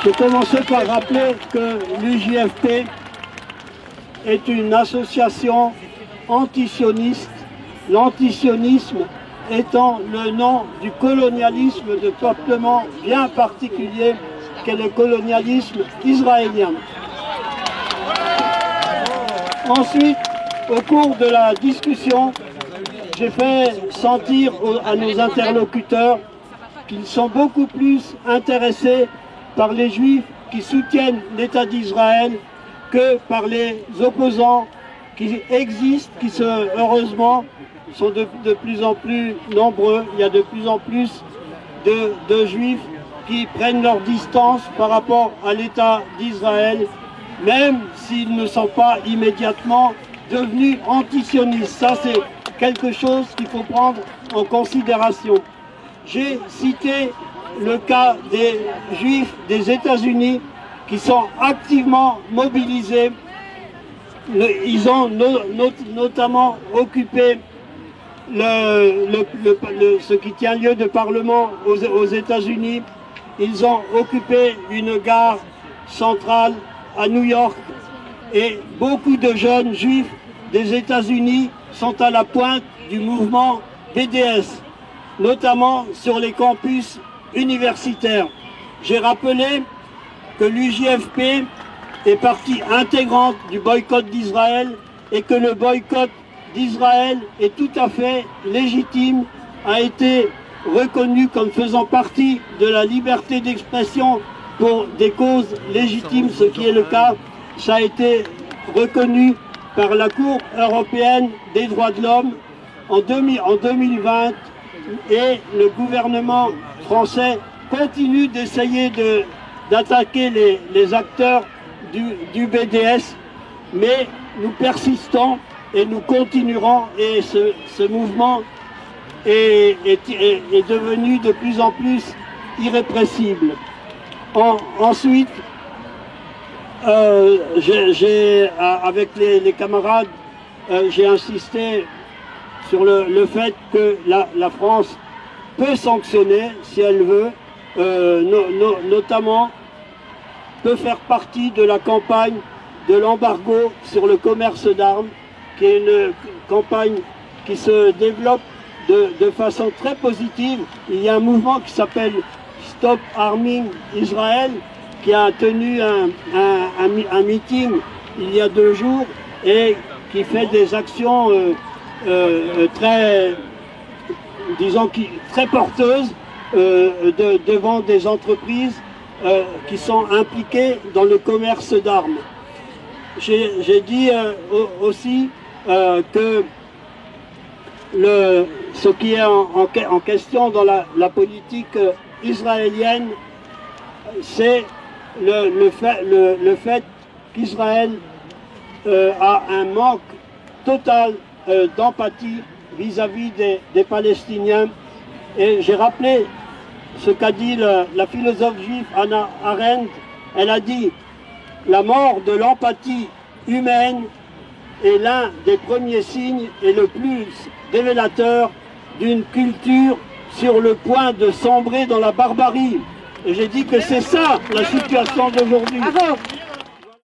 Je commençais par rappeler que l'UJFP est une association antisioniste, l'antisionisme étant le nom du colonialisme de peuplement bien particulier qu'est le colonialisme israélien. Ensuite, au cours de la discussion, j'ai fait sentir à nos interlocuteurs qu'ils sont beaucoup plus intéressés par les Juifs qui soutiennent l'État d'Israël que par les opposants qui existent, qui heureusement sont de plus en plus nombreux. Il y a de plus en plus de Juifs qui prennent leur distance par rapport à l'État d'Israël, même s'ils ne sont pas immédiatement devenus antisionistes. Ça, c'est quelque chose qu'il faut prendre en considération. J'ai cité le cas des Juifs des États-Unis qui sont activement mobilisés. Ils ont notamment occupé ce qui tient lieu de parlement aux États-Unis. Ils ont occupé une gare centrale à New York et beaucoup de jeunes juifs des États-Unis sont à la pointe du mouvement BDS, notamment sur les campus universitaires. J'ai rappelé que l'UJFP est partie intégrante du boycott d'Israël et que le boycott d'Israël est tout à fait légitime, a été reconnu comme faisant partie de la liberté d'expression pour des causes légitimes, ce qui est le cas. Ça a été reconnu par la Cour européenne des droits de l'homme en 2020 et le gouvernement français continue d'essayer d'attaquer les acteurs du BDS, mais nous persistons et nous continuerons, et ce mouvement est devenu de plus en plus irrépressible. Ensuite, avec les camarades, j'ai insisté sur le fait que la France peut sanctionner si elle veut, notamment peut faire partie de la campagne de l'embargo sur le commerce d'armes, qui est une campagne qui se développe de façon très positive. Il y a un mouvement qui s'appelle Stop Arming Israel, qui a tenu un meeting il y a 2 jours et qui fait des actions très porteuses devant des entreprises qui sont impliquées dans le commerce d'armes. J'ai dit aussi que ce qui est en question dans la politique israélienne, c'est le fait qu'Israël a un manque total d'empathie vis-à-vis des Palestiniens. Et j'ai rappelé ce qu'a dit la philosophe juive Hannah Arendt. Elle a dit « La mort de l'empathie humaine est l'un des premiers signes et le plus révélateur d'une culture sur le point de sombrer dans la barbarie ». Et j'ai dit que c'est ça la situation d'aujourd'hui.